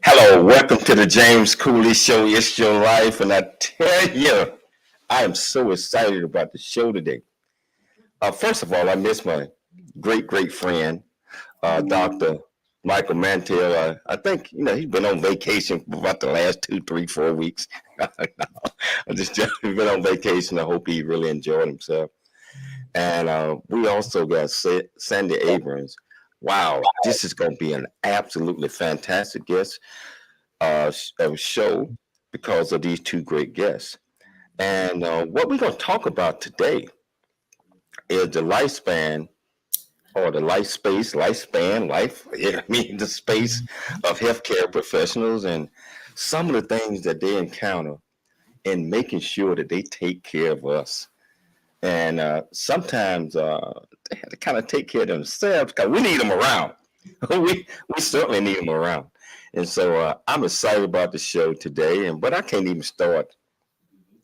Hello, welcome to the James Cooley Show. It's your life, and I tell you, I am so excited about the show today. First of all, I miss my great friend, Dr. Michael Mantell. I think he's been on vacation for about the last 2, 3, 4 weeks. I just been on vacation. I hope he really enjoyed himself. And we also got Sandy Abrams. Wow, this is going to be an absolutely fantastic guest show because of these two great guests. And what we're going to talk about today is the lifespan or the the space of healthcare professionals and some of the things that they encounter in making sure that they take care of us. And sometimes they have to kind of take care of themselves because we need them around. we certainly need them around. And so I'm excited about the show today, but I can't even start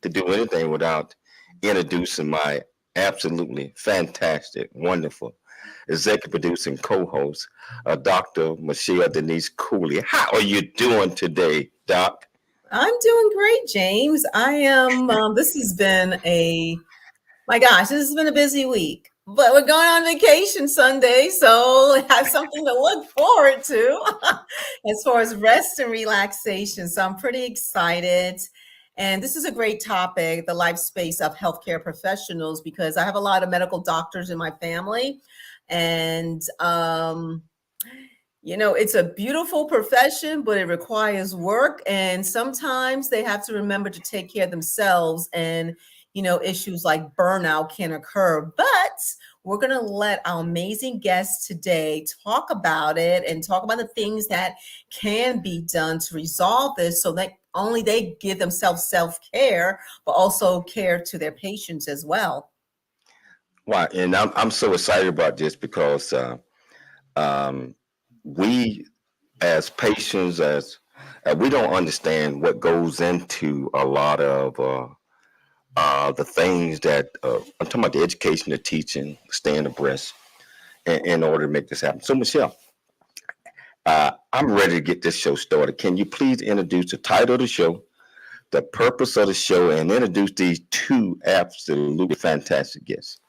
to do anything without introducing my absolutely fantastic, wonderful executive producer and co-host, Dr. Michelle Denise Cooley. How are you doing today, Doc? I'm doing great, James. I am. This has been this has been a busy week. But we're going on vacation Sunday, so have something to look forward to as far as rest and relaxation. So I'm pretty excited. And this is a great topic, the life space of healthcare professionals, because I have a lot of medical doctors in my family. And, it's a beautiful profession, but it requires work. And sometimes they have to remember to take care of themselves, and issues like burnout can occur. But we're going to let our amazing guests today talk about it and talk about the things that can be done to resolve this, so that only they give themselves self-care, but also care to their patients as well. Wow. And I'm so excited about this because we as patients, we don't understand what goes into a lot of the things that I'm talking about, the education, the teaching, staying abreast in order to make this happen. So, Michelle, I'm ready to get this show started. Can you please introduce the title of the show, the purpose of the show, and introduce these two absolutely fantastic guests?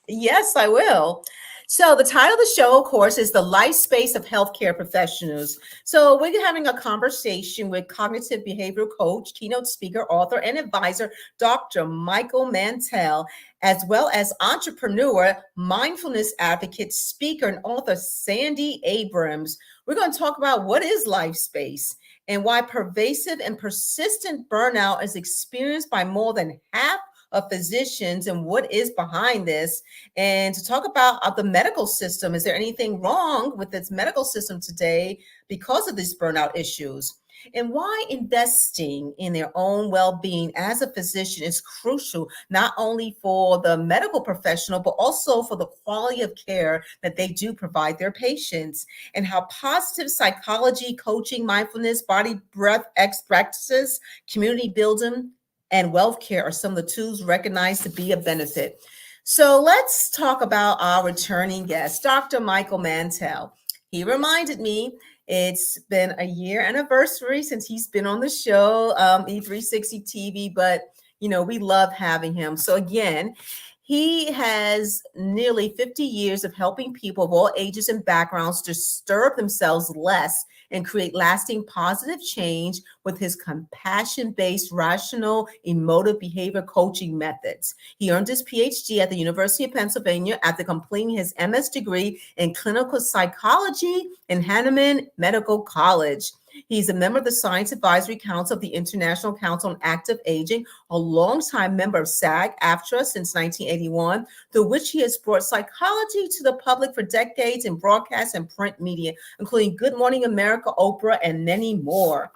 Yes, I will. So the title of the show, of course, is The Lifespace of Healthcare Professionals. So we're having a conversation with cognitive behavioral coach, keynote speaker, author, and advisor, Dr. Michael Mantell, as well as entrepreneur, mindfulness advocate, speaker, and author, Sandy Abrams. We're going to talk about what is Lifespace and why pervasive and persistent burnout is experienced by more than half of physicians and what is behind this, and to talk about the medical system. Is there anything wrong with this medical system today because of these burnout issues? And why investing in their own well-being as a physician is crucial, not only for the medical professional, but also for the quality of care that they do provide their patients, and how positive psychology, coaching, mindfulness, body breath practices, community building, and Wealthcare are some of the tools recognized to be a benefit. So let's talk about our returning guest, Dr. Michael Mantell. He reminded me it's been a year anniversary since he's been on the show, E360 TV, but we love having him. So again, he has nearly 50 years of helping people of all ages and backgrounds disturb themselves less and create lasting positive change with his compassion-based, rational, emotive behavior coaching methods. He earned his PhD at the University of Pennsylvania after completing his MS degree in clinical psychology in Hahnemann Medical College. He's a member of the Science Advisory Council of the International Council on Active Aging, a longtime member of SAG-AFTRA since 1981, through which he has brought psychology to the public for decades in broadcast and print media, including Good Morning America, Oprah, and many more.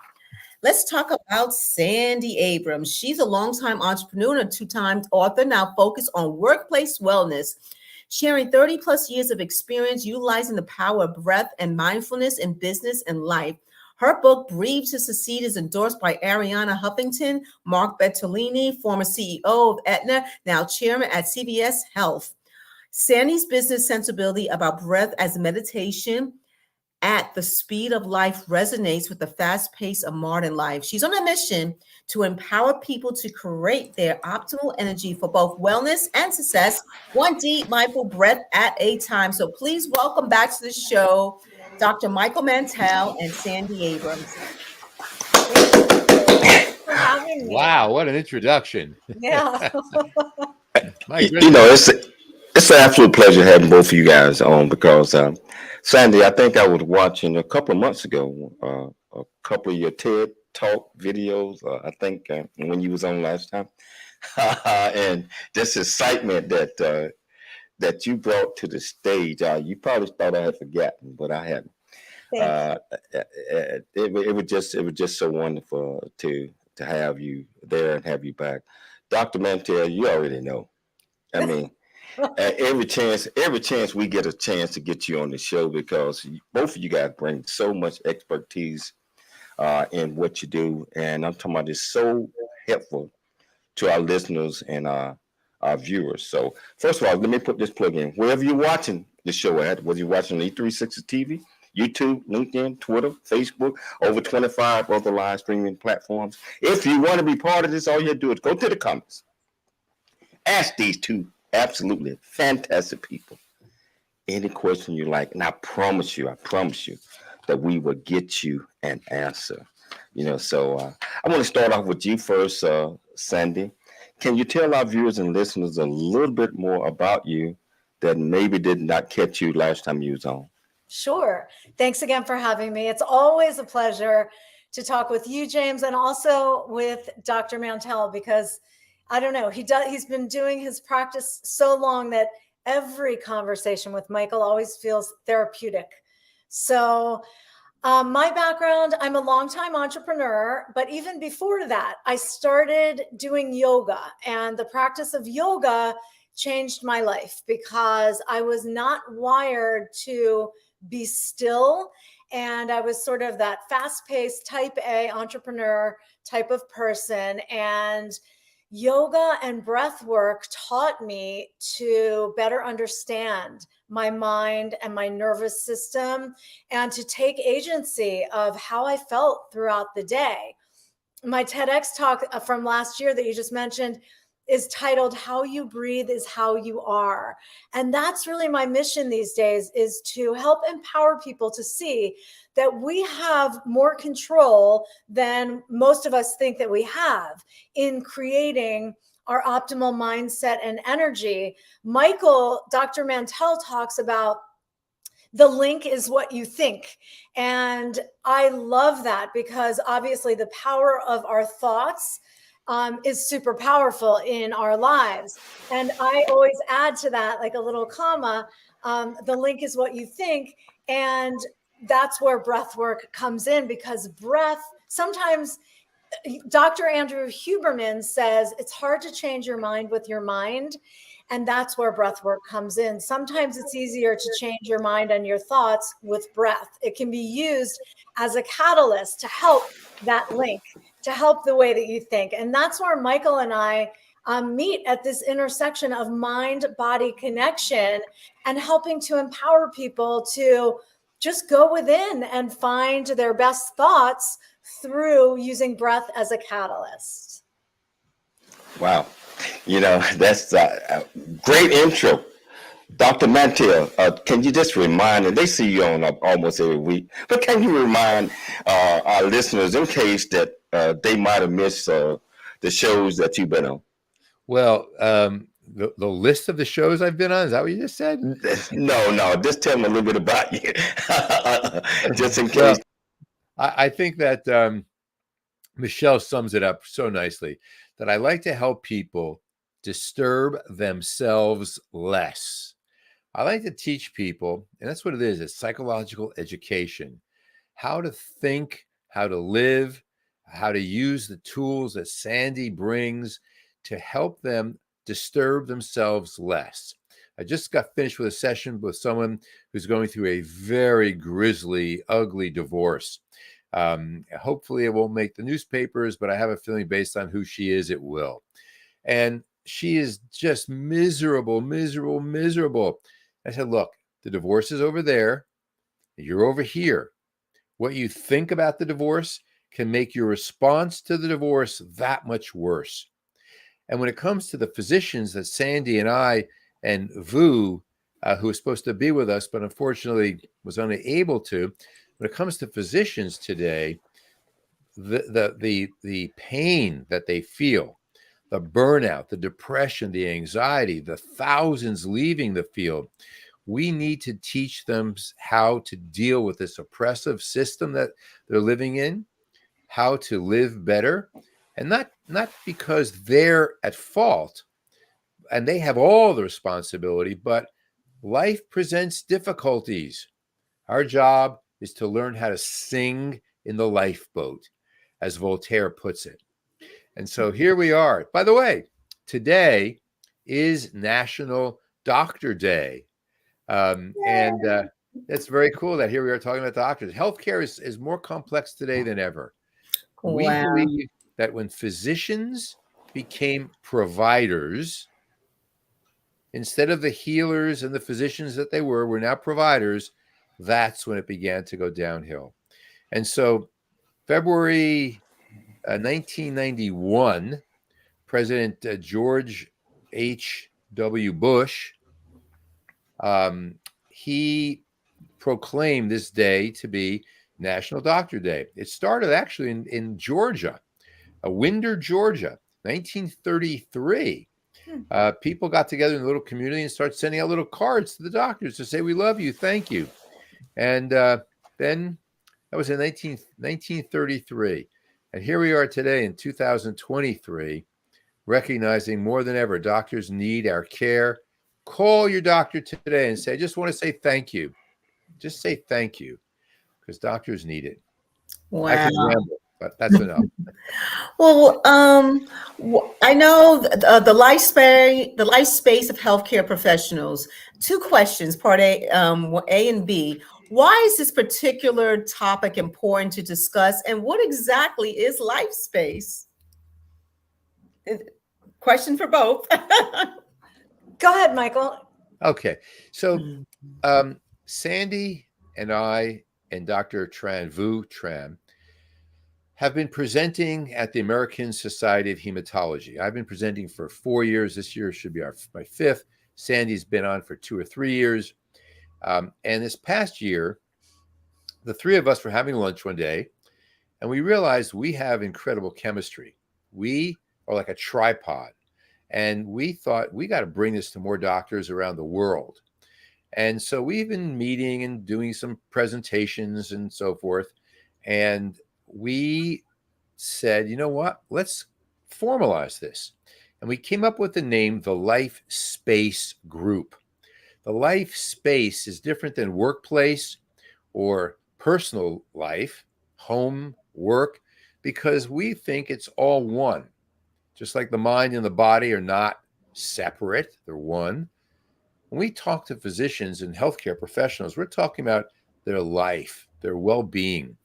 Let's talk about Sandy Abrams. She's a longtime entrepreneur and a two-time author, now focused on workplace wellness, sharing 30 plus years of experience utilizing the power of breath and mindfulness in business and life. Her book, Breathe to Succeed, is endorsed by Ariana Huffington, Mark Bettolini, former CEO of Aetna, now chairman at CVS Health. Sandy's business sensibility about breath as meditation at the speed of life resonates with the fast pace of modern life. She's on a mission to empower people to create their optimal energy for both wellness and success, one deep mindful breath at a time. So please welcome back to the show, Dr. Michael Mantell and Sandy Abrams. Thank you for having me. Wow, what an introduction. Yeah. It's an absolute pleasure having both of you guys on because, Sandy, I think I was watching a couple of months ago a couple of your TED Talk videos, I think when you was on last time, and this excitement that you brought to the stage. You probably thought I had forgotten, but I hadn't. It was just so wonderful to have you there and have you back, Dr. Mantell. You already know. I mean, every chance we get a chance to get you on the show because both of you guys bring so much expertise in what you do, and I'm talking about it's so helpful to our listeners and our viewers. So first of all, let me put this plug in. Wherever you're watching the show at, whether you're watching E360 TV, YouTube, LinkedIn, Twitter, Facebook, over 25 other live streaming platforms. If you want to be part of this, all you have to do is go to the comments. Ask these two absolutely fantastic people any question you like, and I promise you that we will get you an answer. So I want to start off with you first, Sandy. Can you tell our viewers and listeners a little bit more about you that maybe did not catch you last time you was on? Sure. Thanks again for having me. It's always a pleasure to talk with you, James, and also with Dr. Mantell, because I don't know, he's been doing his practice so long that every conversation with Michael always feels therapeutic. So my background, I'm a longtime entrepreneur, but even before that, I started doing yoga, and the practice of yoga changed my life because I was not wired to be still. And I was sort of that fast-paced type A entrepreneur type of person. And yoga and breath work taught me to better understand my mind and my nervous system and to take agency of how I felt throughout the day. My TEDx talk from last year that you just mentioned, is titled How You Breathe is How You Are. And that's really my mission these days, is to help empower people to see that we have more control than most of us think that we have in creating our optimal mindset and energy. Dr. Mantell talks about the link is what you think. And I love that, because obviously the power of our thoughts is super powerful in our lives. And I always add to that, like a little comma, the link is what you think. And that's where breath work comes in, because breath, sometimes Dr. Andrew Huberman says it's hard to change your mind with your mind. And that's where breath work comes in. Sometimes it's easier to change your mind and your thoughts with breath. It can be used as a catalyst to help that link, to help the way that you think. And that's where Michael and I meet, at this intersection of mind-body connection, and helping to empower people to just go within and find their best thoughts through using breath as a catalyst. Wow. That's a great intro. Dr. Mantell, can you just remind, and they see you on almost every week, but can you remind our listeners, in case that they might have missed the shows that you've been on? Well, the list of the shows I've been on, is that what you just said? No, just tell them a little bit about you, just in case. Well, I think that Michelle sums it up so nicely, that I like to help people disturb themselves less. I like to teach people, and that's what it is, it's psychological education, how to think, how to live, how to use the tools that Sandy brings to help them disturb themselves less. I just got finished with a session with someone who's going through a very grisly, ugly divorce. Hopefully it won't make the newspapers, but I have a feeling based on who she is, it will. And she is just miserable. I said, look, the divorce is over there. You're over here. What you think about the divorce can make your response to the divorce that much worse. And when it comes to the physicians that Sandy and I and Vu, who was supposed to be with us, but unfortunately was unable to, when it comes to physicians today, the pain that they feel, the burnout, the depression, the anxiety, the thousands leaving the field, we need to teach them how to deal with this oppressive system that they're living in, how to live better, and not because they're at fault and they have all the responsibility, but life presents difficulties. Our job is to learn how to sing in the lifeboat, as Voltaire puts it. And so here we are. By the way, today is National Doctor Day. And it's very cool that here we are talking about doctors. Healthcare is more complex today than ever. Wow. We believe that when physicians became providers, instead of the healers and the physicians that they were now providers, that's when it began to go downhill. And so February 1991, President George H.W. Bush, he proclaimed this day to be National Doctor Day. It started actually in Georgia, Winder, Georgia, 1933. People got together in a little community and started sending out little cards to the doctors to say, we love you, thank you. And then that was in 1933. And here we are today in 2023, recognizing more than ever, doctors need our care. Call your doctor today and say, I just want to say thank you. Just say thank you, because doctors need it. Wow. I can ramble, but that's enough. Well, I know the Lifespace of healthcare professionals. Two questions, part A and B. Why is this particular topic important to discuss, and what exactly is Lifespace? Question for both. Go ahead, Michael. Okay, so Sandy and I and Dr. Tran, Vu Tran, have been presenting at the American Society of Hematology. I've been presenting for 4 years. This year should be my 5th. Sandy's been on for 2 or 3 years. And this past year, the three of us were having lunch one day, and we realized we have incredible chemistry. We are like a tripod. And we thought we got to bring this to more doctors around the world. And so we've been meeting and doing some presentations and so forth. And we said, you know what, let's formalize this. And we came up with the name, the Lifespace Group. The Lifespace is different than workplace or personal life, home, work, because we think it's all one. Just like the mind and the body are not separate, they're one. When we talk to physicians and healthcare professionals, we're talking about their life, their well-being.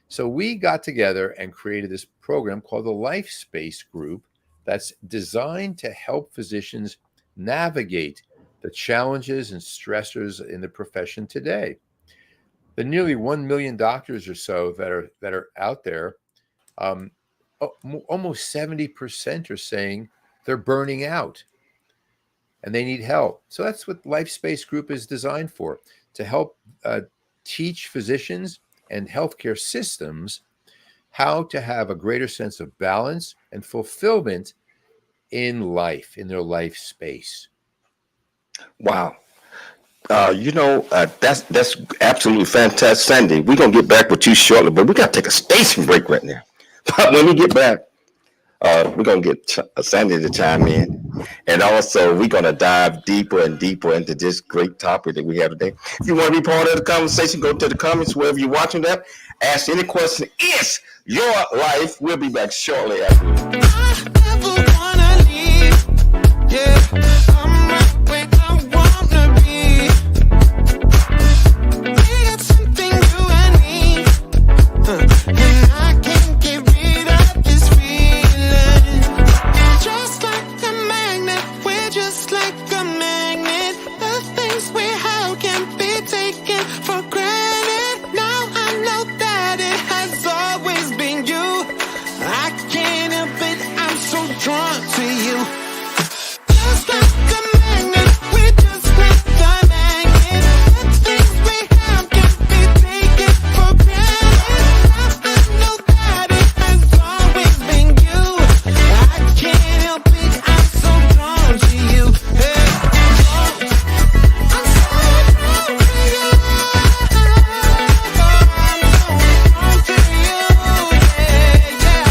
So we got together and created this program called the Lifespace Group that's designed to help physicians navigate the challenges and stressors in the profession today. The nearly 1 million doctors or so that are out there, almost 70% are saying they're burning out and they need help. So that's what Lifespace Group is designed for, to help teach physicians and healthcare systems how to have a greater sense of balance and fulfillment in life, in their life space. Wow. That's absolutely fantastic, Sandy. We're going to get back with you shortly, but we got to take a station break right now. But when we get back, we're going to get Sandy to chime in. And also, we're going to dive deeper and deeper into this great topic that we have today. If you want to be part of the conversation, go to the comments wherever you're watching that. Ask any question. It's your life. We'll be back shortly after. I never wanna leave. Yeah, I'm right where I wanna be. We got something you and me, and I can't get rid of this feeling. Just like a magnet, we're just like a magnet. The things we have can be taken for granted. Now I know that it has always been you. I can't help it, I'm so drawn to you. Just like a magnet, we're just like a magnet. The things we have can be taken for granted. Now I know that it has always been you. I can't help it, I'm so drawn to you. Hey, I'm so drawn to you. I'm so drawn to you. Yeah, yeah.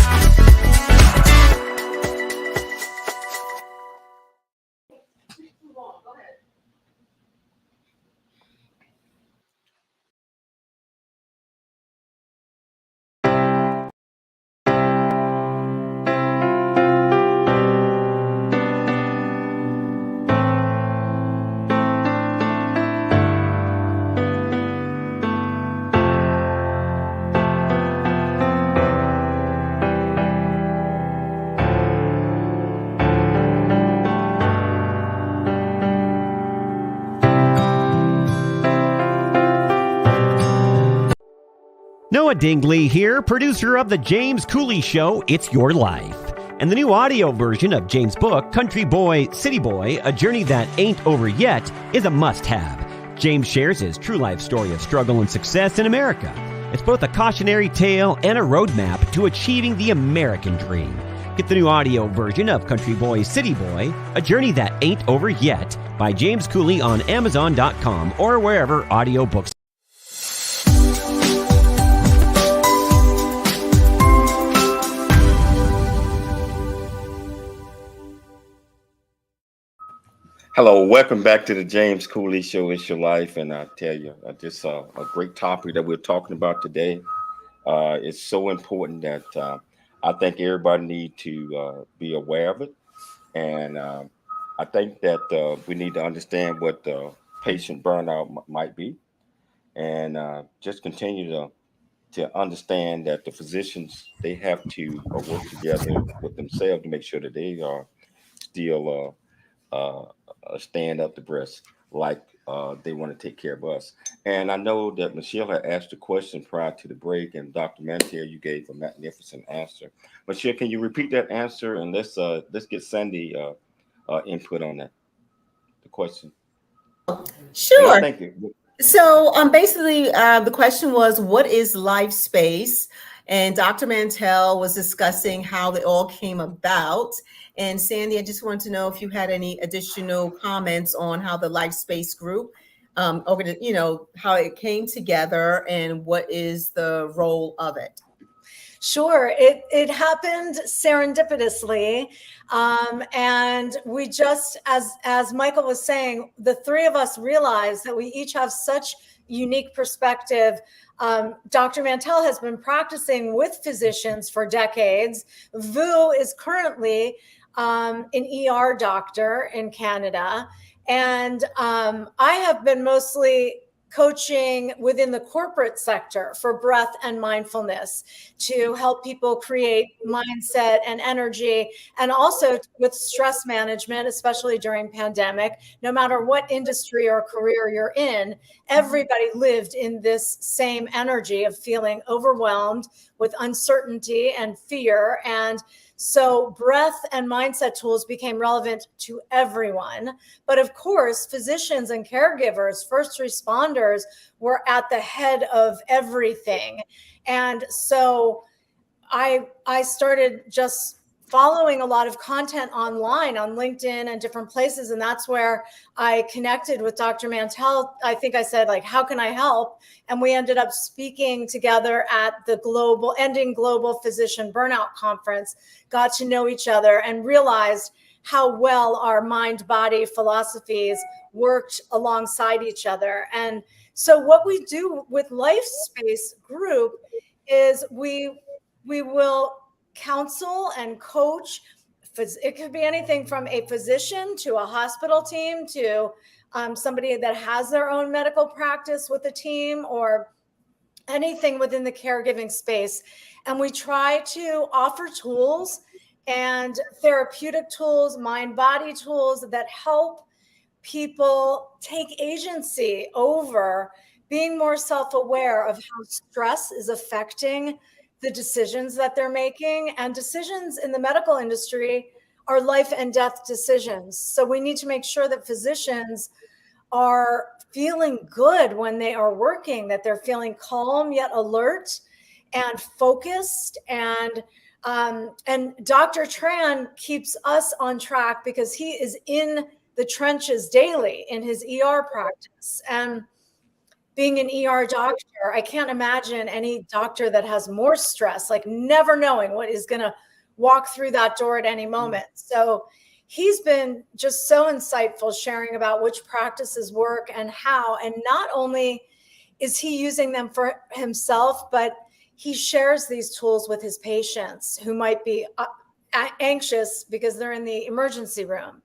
Noah Dingley here, producer of The James Cooley Show, It's Your Life. And the new audio version of James' book, Country Boy, City Boy, A Journey That Ain't Over Yet, is a must-have. James shares his true life story of struggle and success in America. It's both a cautionary tale and a roadmap to achieving the American dream. Get the new audio version of Country Boy, City Boy, A Journey That Ain't Over Yet by James Cooley on Amazon.com or wherever audiobooks. Hello, welcome back to the James Cooley Show. It's Your Life, and I tell you, just a great topic that we're talking about today. It's so important that I think everybody need to be aware of it, and I think that we need to understand what patient burnout might be, and just continue to understand that the physicians, they have to work together with themselves to make sure that they are still stand up to breast like they want to take care of us. And I know that Michelle had asked a question prior to the break, and Dr. Mantell, you gave a magnificent answer. Michelle, can you repeat that answer, and let's get Sandy input on that, the question. And I Sure. think it, So basically, the question was, what is Lifespace? And Dr. Mantell was discussing how it all came about. And Sandy, I just wanted to know if you had any additional comments on how the Lifespace group, how it came together and what is the role of it. Sure, it happened serendipitously, and we just, as Michael was saying, the three of us realized that we each have such unique perspective. Dr. Mantell has been practicing with physicians for decades. Vu is currently an ER doctor in Canada, and I have been mostly coaching within the corporate sector for breath and mindfulness to help people create mindset and energy, and also with stress management, especially during pandemic. No matter what industry or career you're in, everybody lived in this same energy of feeling overwhelmed with uncertainty and fear. And so breath and mindset tools became relevant to everyone. But of course, physicians and caregivers, first responders were at the head of everything. And so I started just following a lot of content online on LinkedIn and different places. And that's where I connected with Dr. Mantell. I think I said, like, how can I help? And we ended up speaking together at the Ending Global Physician Burnout Conference, got to know each other and realized how well our mind-body philosophies worked alongside each other. And so what we do with Lifespace Group is we will counsel and coach. It could be anything from a physician to a hospital team to somebody that has their own medical practice with a team, or anything within the caregiving space. And we try to offer tools and therapeutic tools, mind-body tools that help people take agency over being more self-aware of how stress is affecting the decisions that they're making. And decisions in the medical industry are life and death decisions. So we need to make sure that physicians are feeling good when they are working, that they're feeling calm yet alert and focused. And Dr. Tran keeps us on track because he is in the trenches daily in his ER practice. And being an ER doctor, I can't imagine any doctor that has more stress, like never knowing what is going to walk through that door at any moment. So he's been just so insightful, sharing about which practices work and how. And not only is he using them for himself, but he shares these tools with his patients who might be anxious because they're in the emergency room.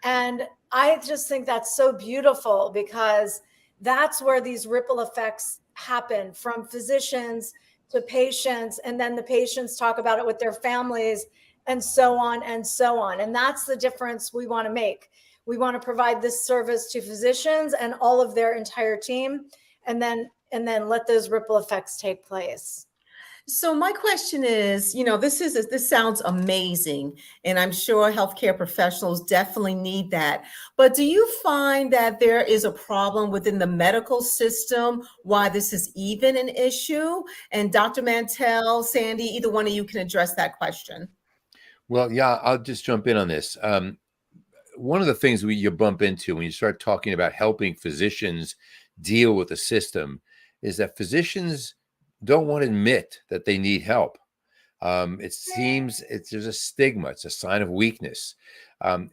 And I just think that's so beautiful, because that's where these ripple effects happen, from physicians to patients, and then the patients talk about it with their families, and so on and so on. And that's the difference we want to make. We want to provide this service to physicians and all of their entire team, and then let those ripple effects take place. So my question is, this sounds amazing, and I'm sure healthcare professionals definitely need that. But do you find that there is a problem within the medical system why this is even an issue? And Dr. Mantell, Sandy, either one of you can address that question. Well, yeah, I'll just jump in on this. One of the things you bump into when you start talking about helping physicians deal with the system is that physicians don't want to admit that they need help. It seems there's a stigma. It's a sign of weakness.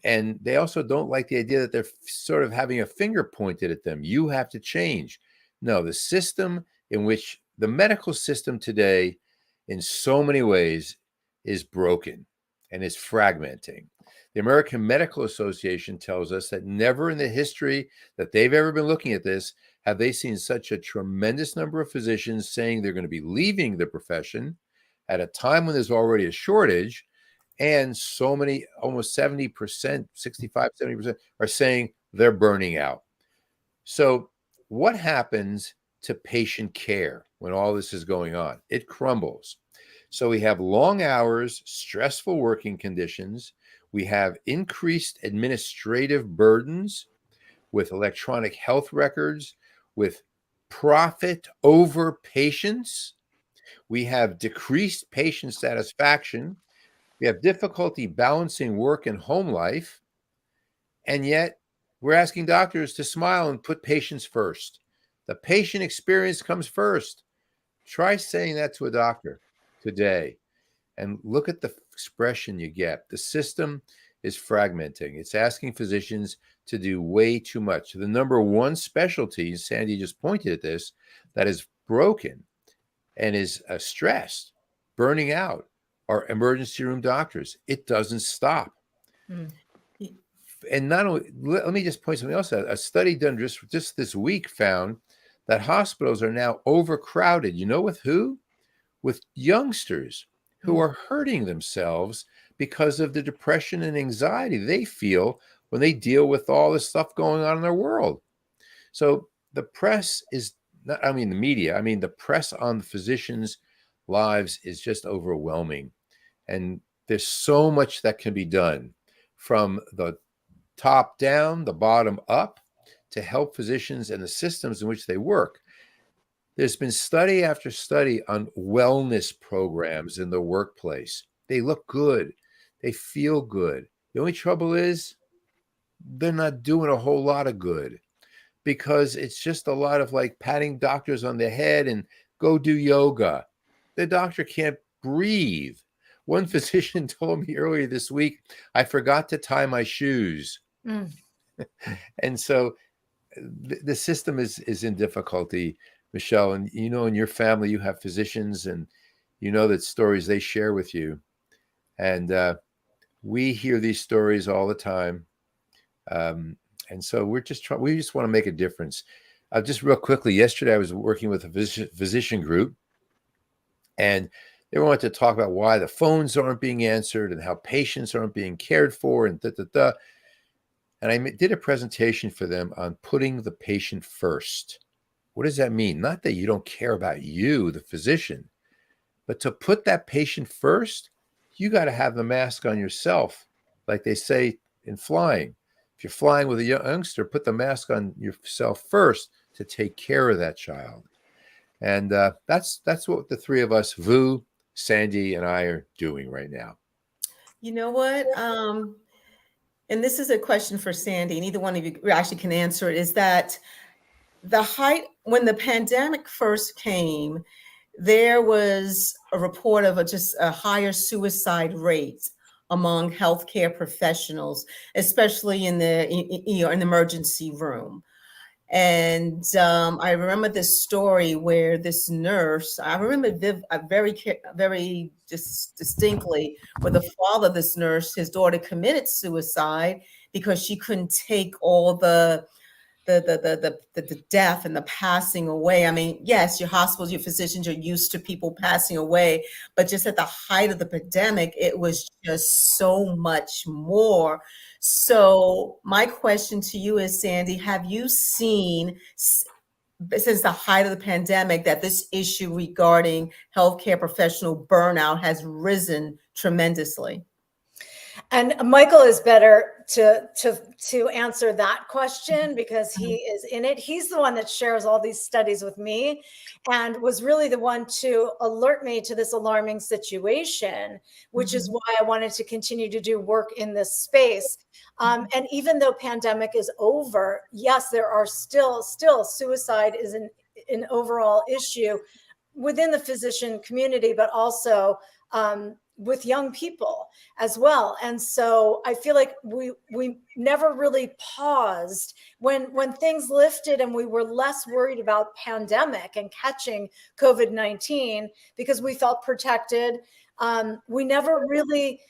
And they also don't like the idea that they're sort of having a finger pointed at them. You have to change. No, the system in which the medical system today, in so many ways, is broken and is fragmenting. The American Medical Association tells us that never in the history that they've ever been looking at this have they seen such a tremendous number of physicians saying they're going to be leaving the profession at a time when there's already a shortage. And so many, almost 70%, 65, 70% are saying they're burning out. So what happens to patient care when all this is going on? It crumbles. So we have long hours, stressful working conditions. We have increased administrative burdens with electronic health records, with profit over patients. We have decreased patient satisfaction. We have difficulty balancing work and home life. And yet we're asking doctors to smile and put patients first. The patient experience comes first. Try saying that to a doctor today and look at the expression you get. The system is fragmenting. It's asking physicians to do way too much. The number one specialty, Sandy just pointed at this, that is broken and is stressed, burning out, are emergency room doctors. It doesn't stop. Mm. And not only, let me just point something else out. A study done just this week found that hospitals are now overcrowded. You know with who? With youngsters who are hurting themselves because of the depression and anxiety they feel when they deal with all this stuff going on in their world. So the press is not, I mean, the media, I mean, the press on the physicians' lives is just overwhelming. And there's so much that can be done from the top down, the bottom up, to help physicians and the systems in which they work. There's been study after study on wellness programs in the workplace. They look good. They feel good. The only trouble is they're not doing a whole lot of good because it's just a lot of like patting doctors on the head and go do yoga. The doctor can't breathe. One physician told me earlier this week, I forgot to tie my shoes. Mm. And so the system is in difficulty, Michelle. And you know, in your family, you have physicians and you know that stories they share with you. And we hear these stories all the time. And so we just want to make a difference. Just real quickly, yesterday I was working with a physician group and they wanted to talk about why the phones aren't being answered and how patients aren't being cared for and da. And I did a presentation for them on putting the patient first. What does that mean? Not that you don't care about you, the physician, but to put that patient first, you got to have the mask on yourself. Like they say in flying, if you're flying with a youngster, put the mask on yourself first to take care of that child. And that's what the three of us, Vu, Sandy, and I are doing right now. You know what? And this is a question for Sandy, and either one of you actually can answer it, is that the height, when the pandemic first came, there was a report of just a higher suicide rate among healthcare professionals, especially in the in the emergency room. And I remember this story where this nurse, I remember very distinctly, where the father of this nurse, his daughter committed suicide because she couldn't take all the death and the passing away. I mean, yes, your hospitals, your physicians are used to people passing away, but just at the height of the pandemic, it was just so much more. So my question to you is, Sandy, have you seen since the height of the pandemic that this issue regarding healthcare professional burnout has risen tremendously? And Michael is better to answer that question because he is in it. He's the one that shares all these studies with me and was really the one to alert me to this alarming situation, which is why I wanted to continue to do work in this space. And even though pandemic is over, yes, there are still suicide is an overall issue within the physician community, but also with young people as well. And so I feel like we never really paused when things lifted and we were less worried about pandemic and catching COVID-19 because we felt protected. We never really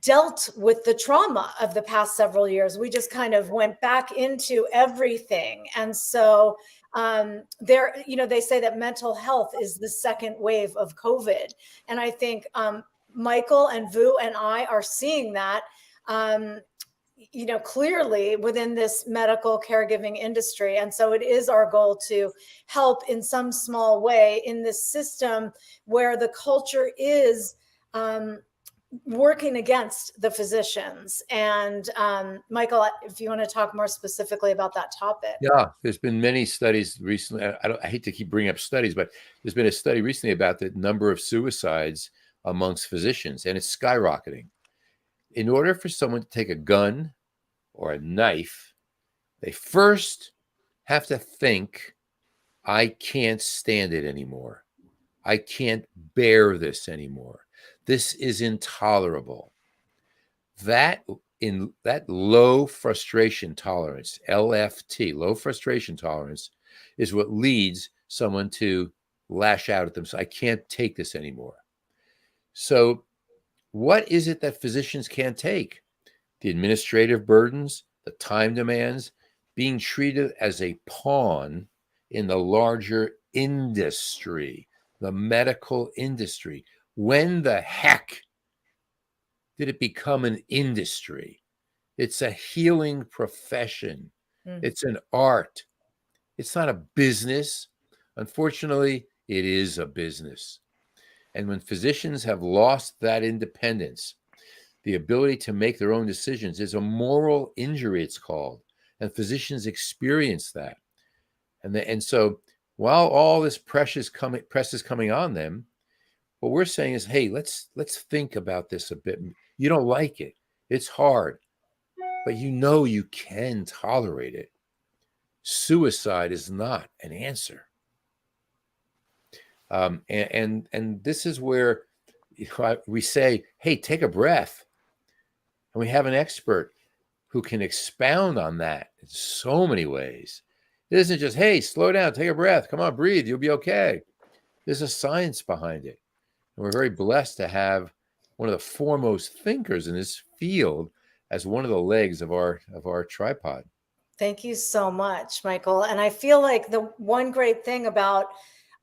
dealt with the trauma of the past several years. We just kind of went back into everything. And so they say that mental health is the second wave of COVID. And I think Michael and Vu and I are seeing that clearly within this medical caregiving industry. And so it is our goal to help in some small way in this system where the culture is working against the physicians. And Michael, if you want to talk more specifically about that topic. Yeah, there's been many studies recently. I hate to keep bringing up studies, but there's been a study recently about the number of suicides amongst physicians, and it's skyrocketing. In order for someone to take a gun or a knife, they first have to think, I can't stand it anymore. I can't bear this anymore. This is intolerable. That low frustration tolerance, LFT, low frustration tolerance, is what leads someone to lash out at them. So I can't take this anymore. So what is it that physicians can't take? The administrative burdens, the time demands, being treated as a pawn in the larger industry, the medical industry. When the heck did it become an industry? It's a healing profession. It's an art. It's not a business. Unfortunately, it is a business. And when physicians have lost that independence, the ability to make their own decisions is a moral injury, it's called. And physicians experience that. And so while all this press is coming on them, what we're saying is, hey, let's think about this a bit. You don't like it. It's hard. But you can tolerate it. Suicide is not an answer. And this is where we say, hey, take a breath. And we have an expert who can expound on that in so many ways. It isn't just, hey, slow down, take a breath. Come on, breathe. You'll be okay. There's a science behind it. And we're very blessed to have one of the foremost thinkers in this field as one of the legs of our tripod. Thank you so much, Michael. And I feel like the one great thing about,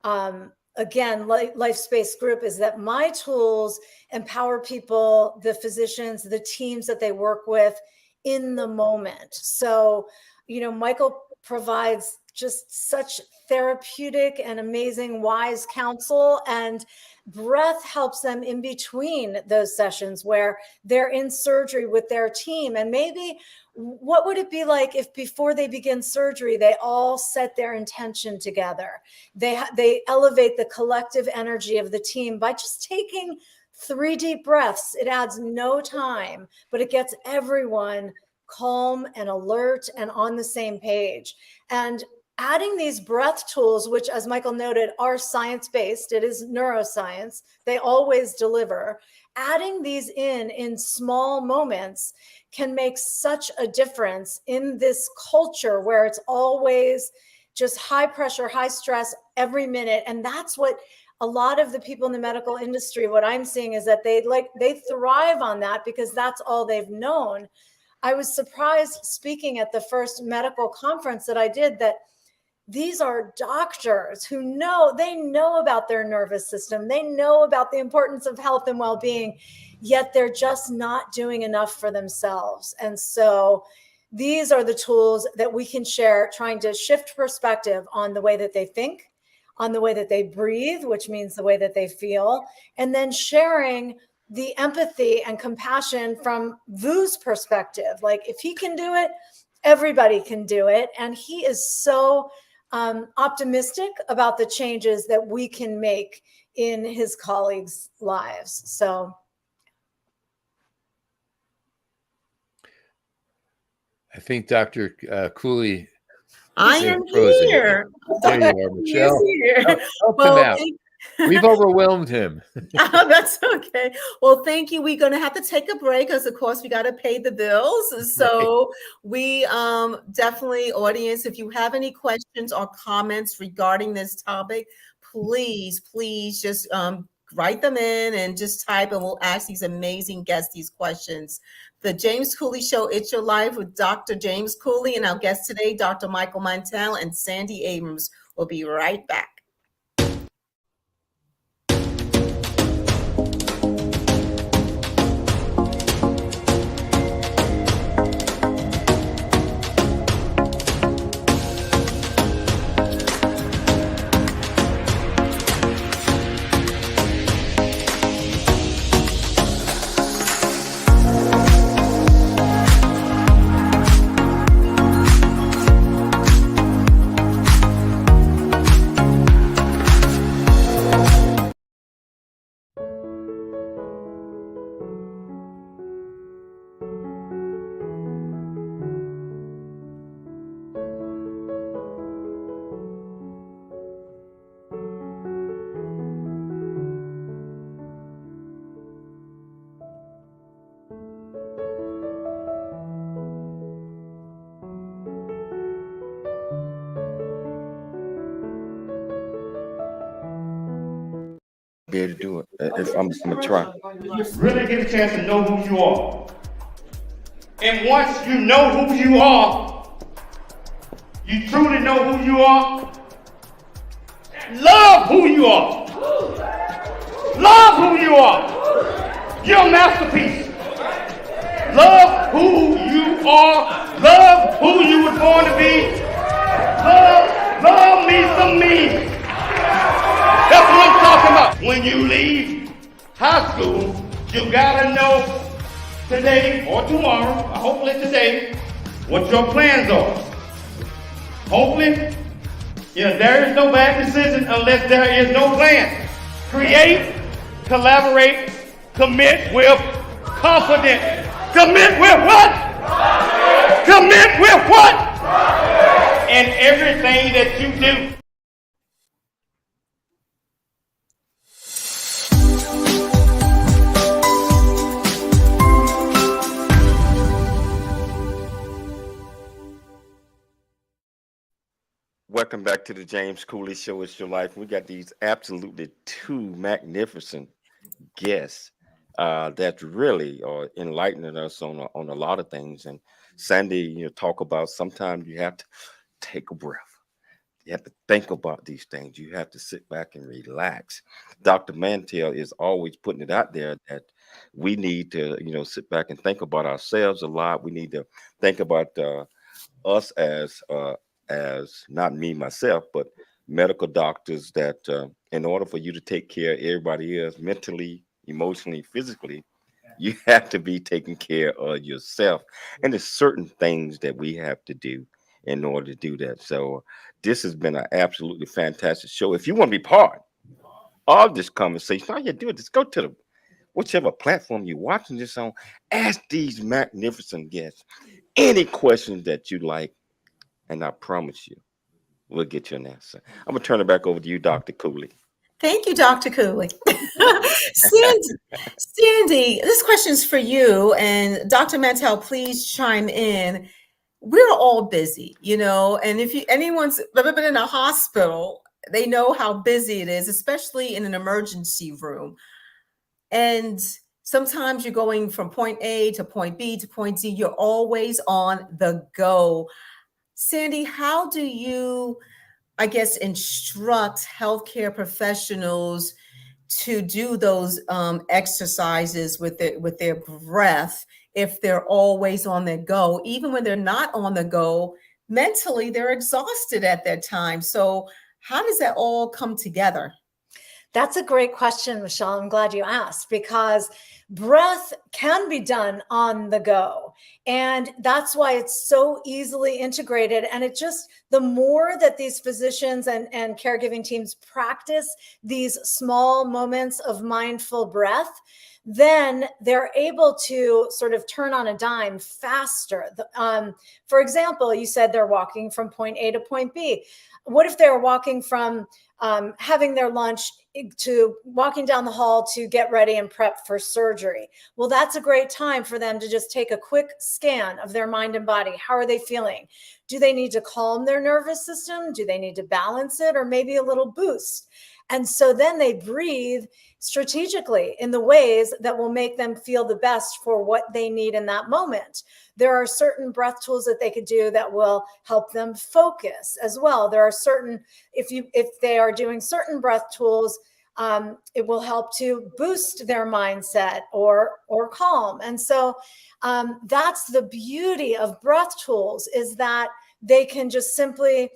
again, Lifespace Group is that my tools empower people, the physicians, the teams that they work with in the moment. So, Michael provides just such therapeutic and amazing, wise counsel, and breath helps them in between those sessions where they're in surgery with their team. And maybe what would it be like if before they begin surgery, they all set their intention together? They elevate the collective energy of the team by just taking 3 deep breaths. It adds no time, but it gets everyone calm and alert and on the same page. And adding these breath tools, which, as Michael noted, are science-based, it is neuroscience, they always deliver. Adding these in small moments can make such a difference in this culture where it's always just high pressure, high stress every minute. And that's what a lot of the people in the medical industry, what I'm seeing is that they thrive on that because that's all they've known. I was surprised speaking at the first medical conference that I did that these are doctors who know about their nervous system. They know about the importance of health and well-being, yet they're just not doing enough for themselves. And so these are the tools that we can share, trying to shift perspective on the way that they think, on the way that they breathe, which means the way that they feel, and then sharing the empathy and compassion from Vu's perspective. Like, if he can do it, everybody can do it. And he is so optimistic about the changes that we can make in his colleagues' lives. So I think Dr. Cooley. I am here. There you are, Michelle. Here. Help him out. We've overwhelmed him. Oh, that's okay. Well, thank you. We're going to have to take a break because, of course, we got to pay the bills. So we definitely, audience, if you have any questions or comments regarding this topic, please just write them in and just type, and we'll ask these amazing guests these questions. The James Cooley Show, It's Your Life with Dr. James Cooley, and our guest today, Dr. Michael Mantell and Sandy Abrams. We'll be right back. able to do it. If I'm gonna try. You really get a chance to know who you are. And once you know who you are, you truly know who you are, love who you are. Love who you are. You're a masterpiece. Love who you are. Love who you were born to be. Love me some me. That's what I'm talking about. When you leave high school, you gotta know today or tomorrow, or hopefully today, what your plans are. Hopefully, there is no bad decision unless there is no plan. Create, collaborate, commit with confidence. Commit with what? Commit with what? And everything that you do. Welcome back to the James Cooley Show. It's your life. We got these absolutely two magnificent guests that really are enlightening us on a lot of things. And Sandy, talk about sometimes you have to take a breath. You have to think about these things. You have to sit back and relax. Dr. Mantell is always putting it out there that we need to, sit back and think about ourselves a lot. We need to think about us as not me myself, but medical doctors that in order for you to take care of everybody else mentally, emotionally, physically, you have to be taking care of yourself. And there's certain things that we have to do in order to do that. So this has been an absolutely fantastic show. If you want to be part of this conversation, all you do is just go to the whichever platform you're watching this on, ask these magnificent guests any questions that you like. And I promise you, we'll get you an answer. I'm going to turn it back over to you, Dr. Cooley. Thank you, Dr. Cooley. Sandy, this question's for you. And Dr. Mantell, please chime in. We're all busy, and if anyone's ever been in a hospital, they know how busy it is, especially in an emergency room. And sometimes you're going from point A to point B to point Z. You're always on the go. Sandy, how do you, instruct healthcare professionals to do those exercises with their breath if they're always on the go? Even when they're not on the go, mentally, they're exhausted at that time. So how does that all come together? That's a great question, Michelle. I'm glad you asked, because breath can be done on the go. And that's why it's so easily integrated. And the more that these physicians and caregiving teams practice these small moments of mindful breath, then they're able to sort of turn on a dime faster. For example, you said they're walking from point A to point B. What if they're walking from having their lunch to walking down the hall to get ready and prep for surgery? Well, that's a great time for them to just take a quick scan of their mind and body. How are they feeling? Do they need to calm their nervous system? Do they need to balance it, or maybe a little boost? And so then they breathe strategically in the ways that will make them feel the best for what they need in that moment. There are certain breath tools that they could do that will help them focus as well. There are certain, if they are doing certain breath tools, it will help to boost their mindset or calm. And so that's the beauty of breath tools, is that they can just simply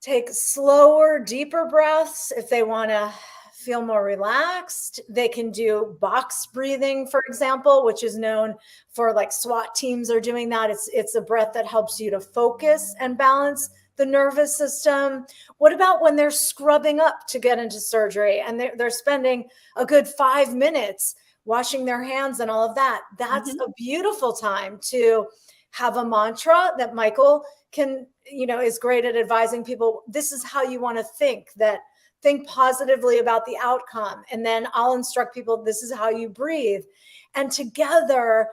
take slower, deeper breaths. If they want to feel more relaxed, they can do box breathing, for example, which is known for, like, SWAT teams are doing that. It's a breath that helps you to focus and balance the nervous system. What about when they're scrubbing up to get into surgery and they're spending a good 5 minutes washing their hands and all of that? That's a beautiful time to have a mantra that Michael is great at advising people. This is how you want to think positively about the outcome. And then I'll instruct people, this is how you breathe. And together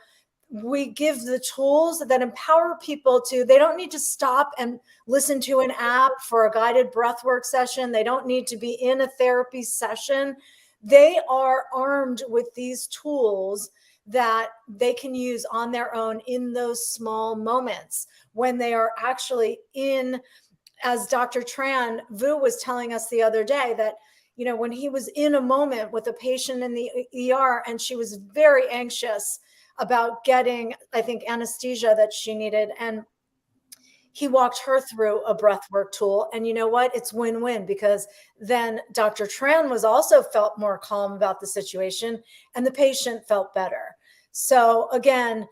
we give the tools that empower people they don't need to stop and listen to an app for a guided breathwork session. They don't need to be in a therapy session. they are armed with these tools that they can use on their own in those small moments when they are actually in, as Dr. Tran Vu was telling us the other day, that, you know, when he was in a moment with a patient in the ER and she was very anxious about getting, I think, anesthesia that she needed, and he walked her through a breathwork tool. And you know what? It's win-win, because then Dr. Tran was also felt more calm about the situation and the patient felt better. So again,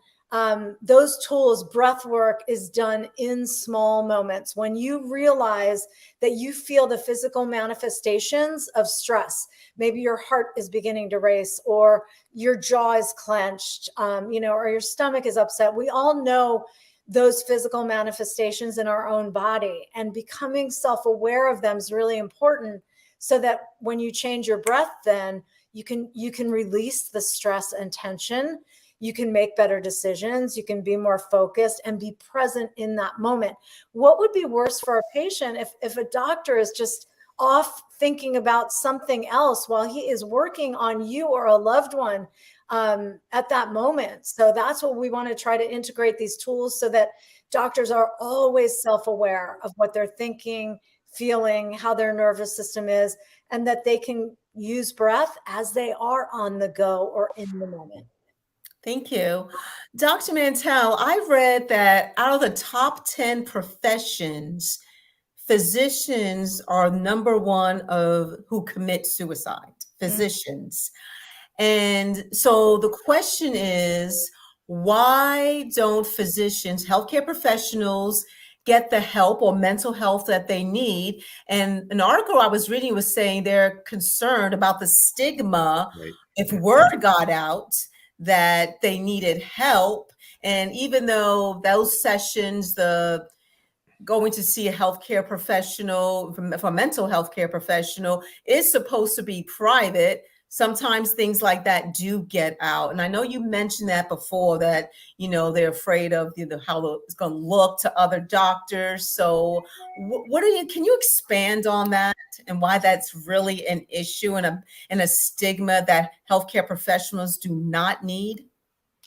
those tools, breathwork is done in small moments. When you realize that you feel the physical manifestations of stress, maybe your heart is beginning to race, or your jaw is clenched, or your stomach is upset. We all know those physical manifestations in our own body, and becoming self-aware of them is really important, so that when you change your breath, then you can release the stress and tension. You can make better decisions. You can be more focused and be present in that moment. What would be worse for a patient if a doctor is just off thinking about something else while he is working on you or a loved one at that moment? So that's what we want to try to integrate these tools, so that doctors are always self-aware of what they're thinking, feeling, how their nervous system is, and that they can use breath as they are on the go or in the moment. Thank you. Dr. Mantell, I read that out of the top 10 professions, physicians are number one of who commit suicide, physicians. And so the question is, why don't physicians, healthcare professionals, get the help or mental health that they need? And an article I was reading was saying they're concerned about the stigma, Right. if word got out that they needed help. And even though those sessions, the going to see a healthcare professional, for a mental health care professional, is supposed to be private, sometimes things like that do get out. And I know you mentioned that before, that, they're afraid of how it's going to look to other doctors. So can you expand on that, and why that's really an issue and a stigma that healthcare professionals do not need?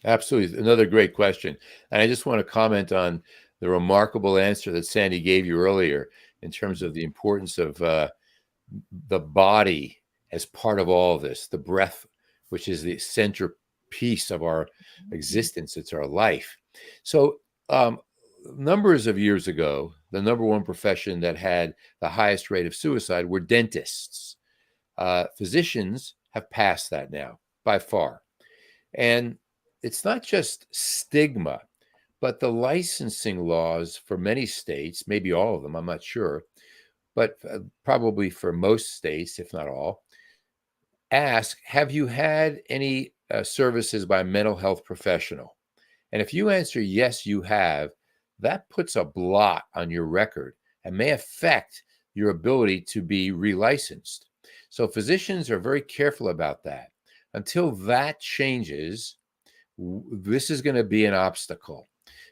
Absolutely. Another great question. And I just want to comment on the remarkable answer that Sandy gave you earlier in terms of the importance of the body as part of all of this, the breath, which is the centerpiece of our existence. It's our life. So numbers of years ago, the number one profession that had the highest rate of suicide were dentists. Physicians have passed that now by far. And it's not just stigma, but the licensing laws for many states, maybe all of them, I'm not sure, but probably for most states, if not all, ask, have you had any services by a mental health professional? And if you answer yes, you have, that puts a blot on your record and may affect your ability to be relicensed. So physicians are very careful about that. Until that changes, this is going to be an obstacle.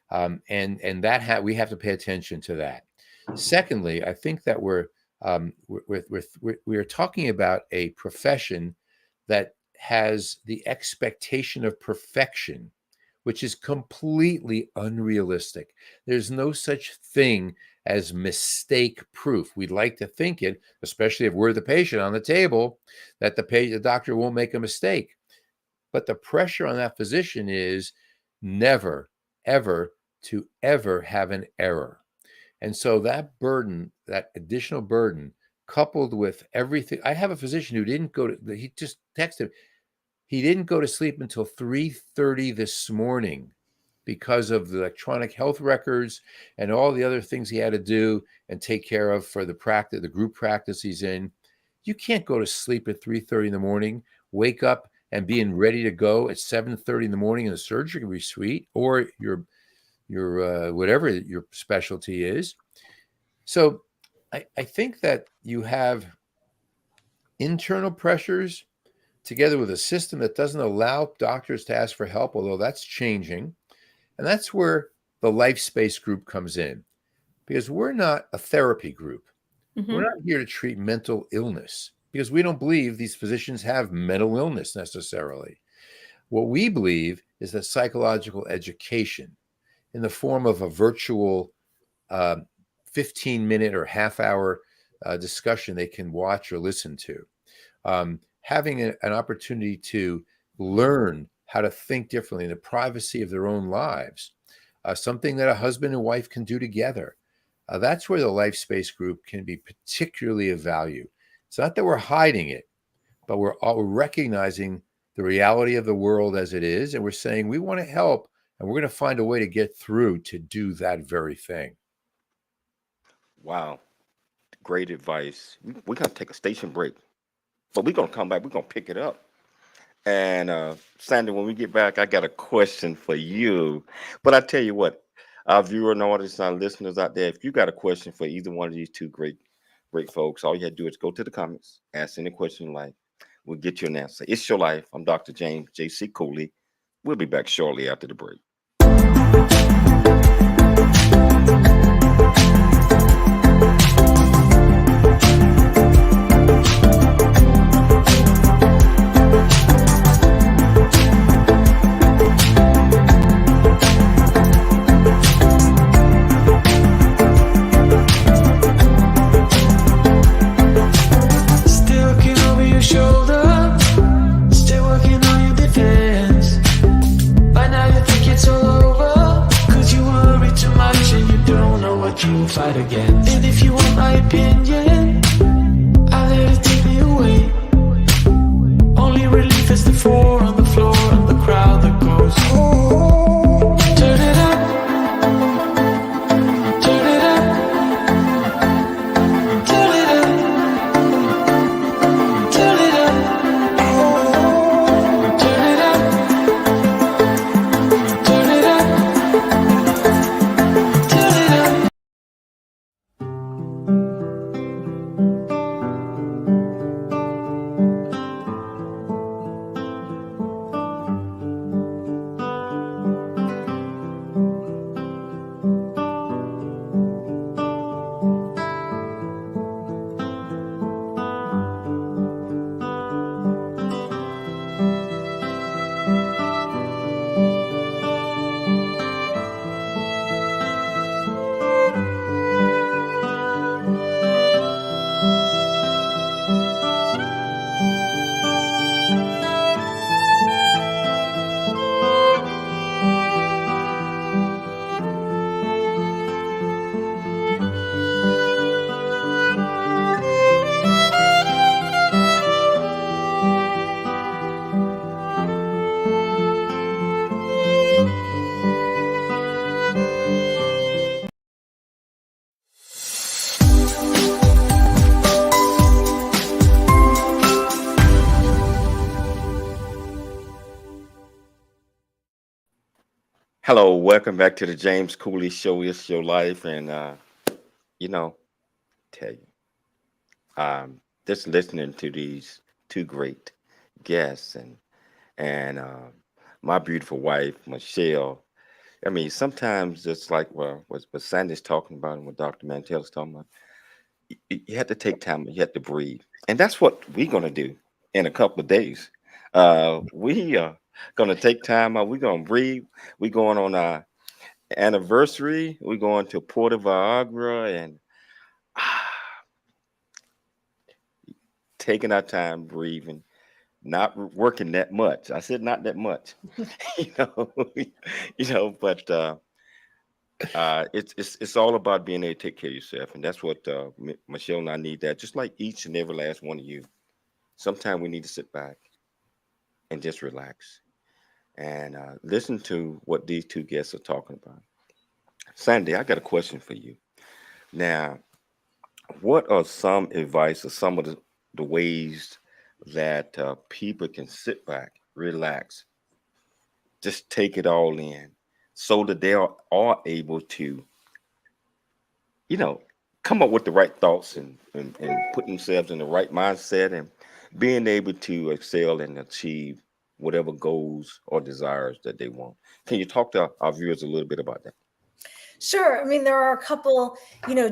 And that we have to pay attention to that. Secondly, I think that we're talking about a profession that has the expectation of perfection, which is completely unrealistic. There's no such thing as mistake proof. We'd like to think it, especially if we're the patient on the table, that the doctor won't make a mistake. But the pressure on that physician is never, ever to ever have an error. And so that burden, that additional burden, coupled with everything. I have a physician who he just texted, he didn't go to sleep until 3:30 this morning because of the electronic health records and all the other things he had to do and take care of for the group practice he's in. You can't go to sleep at 3:30 in the morning, wake up and being ready to go at 7:30 in the morning in the surgery suite, or your whatever your specialty is. So I think that you have internal pressures together with a system that doesn't allow doctors to ask for help, although that's changing. And that's where the Lifespace group comes in, because we're not a therapy group. Mm-hmm. We're not here to treat mental illness. because we don't believe these physicians have mental illness necessarily. What we believe is that psychological education in the form of a virtual 15-minute or half-hour discussion they can watch or listen to, having an opportunity to learn how to think differently in the privacy of their own lives, something that a husband and wife can do together. That's where the Lifespace group can be particularly of value. It's not that we're hiding it, but we're recognizing the reality of the world as it is, and we're saying we want to help, and we're going to find a way to get through to do that very thing. Wow. Great advice. We're going to take a station break, but we're going to come back. We're going to pick it up. And Sandy, when we get back, I got a question for you. But I tell you what, our viewer and audience, our listeners out there, if you got a question for either one of these two great folks, all you have to do is go to the comments, ask any question you like. We'll get you an answer. It's Your Life. I'm Dr. James J.C. Cooley. We'll be back shortly after the break. You'll fight again. And if you want my opinion, I'll let it take me away. Only relief is the four on the floor and the crowd that goes, oh, turn it up, turn it up, turn it up, turn it up, oh, turn it up, turn it up, turn it up. Hello, welcome back to the James Cooley Show. It's Your Life, and tell you, just listening to these two great guests and my beautiful wife Michelle. I mean, sometimes it's like what Sandy's talking about and what Dr. Mantell's talking about. You have to take time. You have to breathe, and that's what we're gonna do in a couple of days. We are gonna take time out. We're gonna breathe. We're going on our anniversary. We're going to Puerto Viagra and taking our time, breathing, not working that much. I said not that much, you know, but it's all about being able to take care of yourself, and that's what Michelle and I need. That just like each and every last one of you. Sometimes we need to sit back and just relax and listen to what these two guests are talking about. Sandy, I got a question for you. Now, what are some advice or some of the ways that people can sit back, relax, just take it all in so that they are able to, come up with the right thoughts and put themselves in the right mindset and being able to excel and achieve whatever goals or desires that they want. Can you talk to our viewers a little bit about that? Sure. I mean, there are a couple,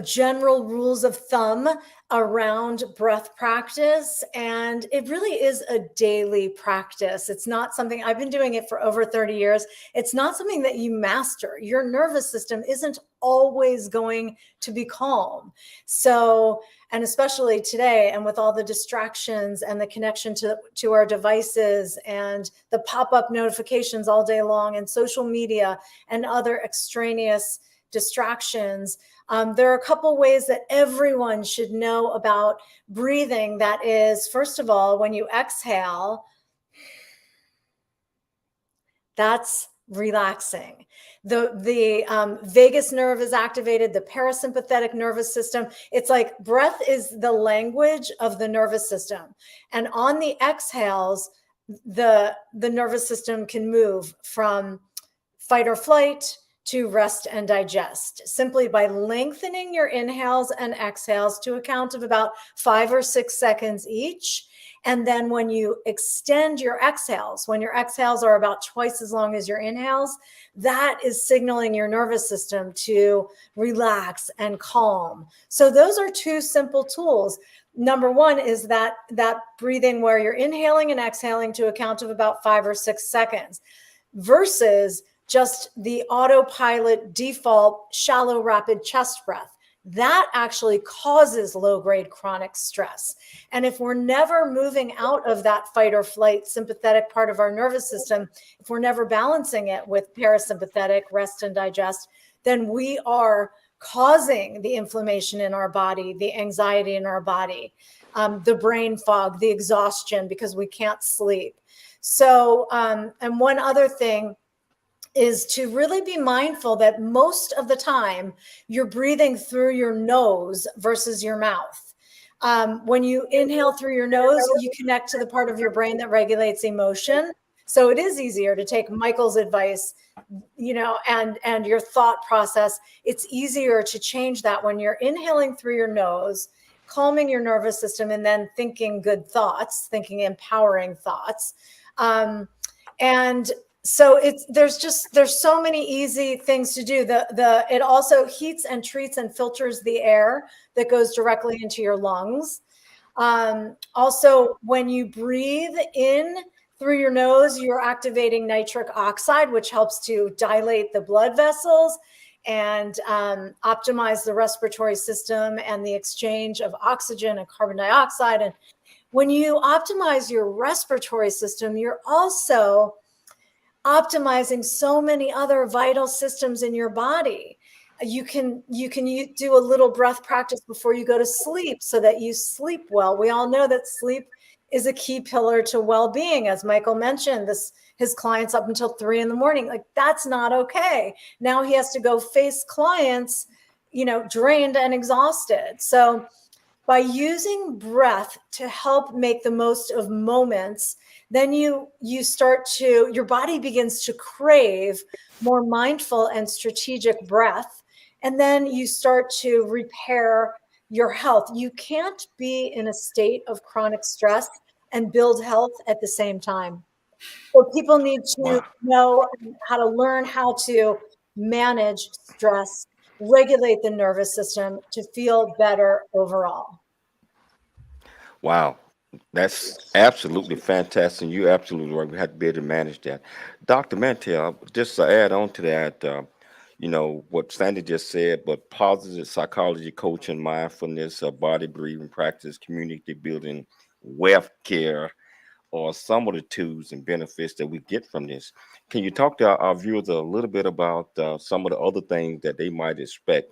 general rules of thumb around breath practice, and it really is a daily practice. It's not something I've been doing it for over 30 years. It's not something that you master. Your nervous system isn't always going to be calm. So, and especially today, and with all the distractions and the connection to our devices and the pop-up notifications all day long and social media and other extraneous distractions, there are a couple ways that everyone should know about breathing. That is, first of all, when you exhale, that's relaxing. The vagus nerve is activated, the parasympathetic nervous system. It's like breath is the language of the nervous system. And on the exhales, the nervous system can move from fight or flight to rest and digest, simply by lengthening your inhales and exhales to a count of about 5 or 6 seconds each. And then when you extend your exhales, when your exhales are about twice as long as your inhales, that is signaling your nervous system to relax and calm. So those are two simple tools. Number one is that breathing where you're inhaling and exhaling to a count of about 5 or 6 seconds versus just the autopilot default shallow rapid chest breath. That actually causes low-grade chronic stress. And if we're never moving out of that fight or flight sympathetic part of our nervous system, if we're never balancing it with parasympathetic rest and digest, then we are causing the inflammation in our body, the anxiety in our body, the brain fog, the exhaustion because we can't sleep. So, and one other thing is to really be mindful that most of the time you're breathing through your nose versus your mouth. When you inhale through your nose, you connect to the part of your brain that regulates emotion. So it is easier to take Michael's advice, and your thought process. It's easier to change that when you're inhaling through your nose, calming your nervous system, and then thinking good thoughts, thinking empowering thoughts. And so there's so many easy things to do. It also heats and treats and filters the air that goes directly into your lungs. Also, when you breathe in through your nose, you're activating nitric oxide, which helps to dilate the blood vessels and optimize the respiratory system and the exchange of oxygen and carbon dioxide. And when you optimize your respiratory system, you're also optimizing so many other vital systems in your body. You can do a little breath practice before you go to sleep so that you sleep well. We all know that sleep is a key pillar to well-being. As Michael mentioned, his clients up until 3 a.m. Like, that's not okay. Now he has to go face clients, drained and exhausted. So by using breath to help make the most of moments, then your body begins to crave more mindful and strategic breath. And then you start to repair your health. You can't be in a state of chronic stress and build health at the same time. So people need to know how to learn how to manage stress, regulate the nervous system to feel better overall. Wow. That's absolutely fantastic. And you're absolutely right. We have to be able to manage that. Dr. Mantell, just to add on to that, what Sandy just said, but positive psychology coaching, mindfulness, body breathing practice, community building, Wealthcare are some of the tools and benefits that we get from this. Can you talk to our viewers a little bit about some of the other things that they might expect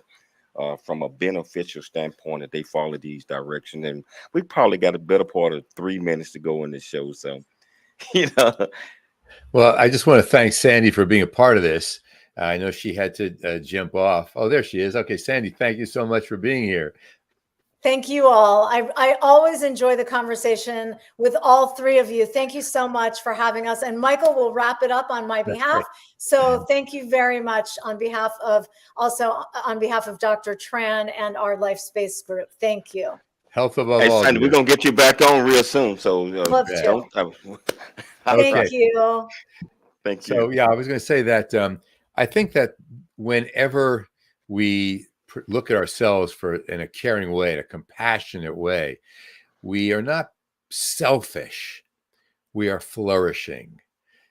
from a beneficial standpoint if they follow these directions? And we probably got a better part of 3 minutes to go in the show. So, Well, I just want to thank Sandy for being a part of this. I know she had to jump off. Oh, there she is. Okay, Sandy, thank you so much for being here. Thank you all. I always enjoy the conversation with all three of you. Thank you so much for having us. And Michael will wrap it up on my behalf. So thank you very much on behalf of Dr. Tran and our Lifespace group. Thank you. Health above all. Sandy, we're going to get you back on real soon. So Thank you. Thank you. So, yeah, I was going to say that I think that whenever we look at ourselves in a caring way, in a compassionate way, we are not selfish. We are flourishing.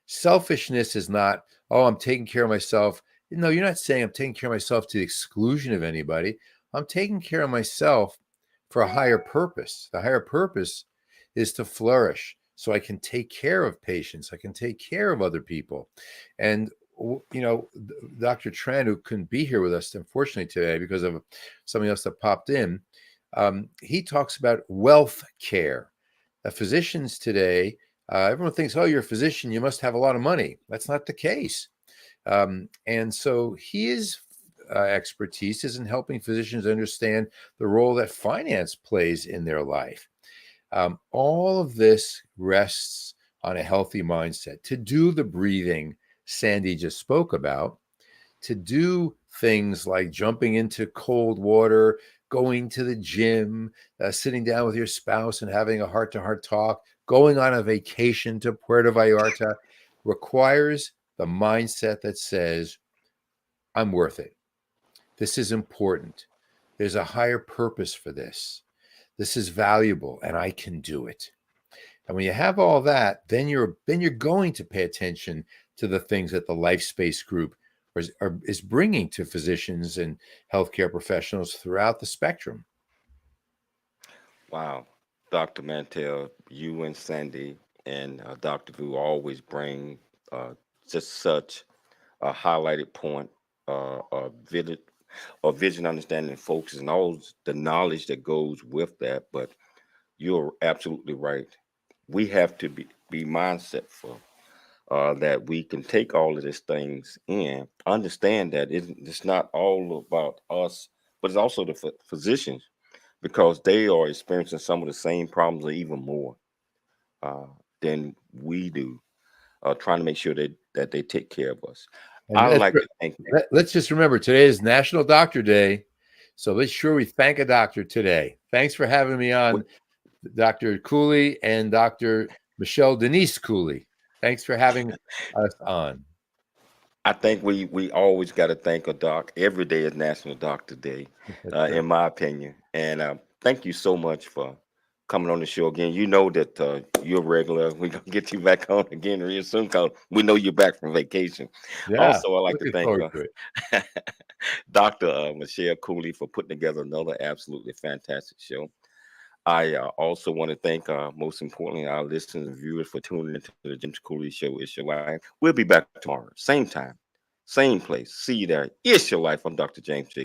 Selfishness is not, oh, I'm taking care of myself. No, you're not saying I'm taking care of myself to the exclusion of anybody. I'm taking care of myself for a higher purpose. The higher purpose is to flourish so I can take care of patients. I can take care of other people. And, Dr. Tran, who couldn't be here with us, unfortunately, today because of something else that popped in, he talks about wealth care. Physicians today, everyone thinks, oh, you're a physician, you must have a lot of money. That's not the case. And so his expertise is in helping physicians understand the role that finance plays in their life. All of this rests on a healthy mindset. To do the breathing Sandy just spoke about, to do things like jumping into cold water, going to the gym, sitting down with your spouse and having a heart-to-heart talk, going on a vacation to Puerto Vallarta, requires the mindset that says, I'm worth it. This is important. There's a higher purpose for this. This is valuable and I can do it. And when you have all that, then you're going to pay attention to the things that the Lifespace group is bringing to physicians and healthcare professionals throughout the spectrum. Wow. Dr. Mantell, you and Sandy and Dr. Vu always bring just such a highlighted point, a vision, understanding, and focus, and all the knowledge that goes with that. But you're absolutely right. We have to be mindsetful, that we can take all of these things in, understand that it's not all about us, but it's also the physicians, because they are experiencing some of the same problems or even more than we do, trying to make sure that they take care of us. And I like to thank you. let's just remember, today is National Doctor Day. So let's sure we thank a doctor today. Thanks for having me on, Dr. Cooley and Dr. Michelle Denise Cooley. Thanks for having us on. I think we always got to thank a doc. Every day is National Doctor Day, in my opinion. And thank you so much for coming on the show again. You know that you're regular. We're going to get you back on again real soon because we know you're back from vacation. Yeah, also, I'd like to looking thank Dr. Michelle Cooley for putting together another absolutely fantastic show. I also want to thank, most importantly, our listeners and viewers for tuning into the James Cooley Show. It's Your Life. We'll be back tomorrow, same time, same place. See you there. It's Your Life. I'm Dr. James J.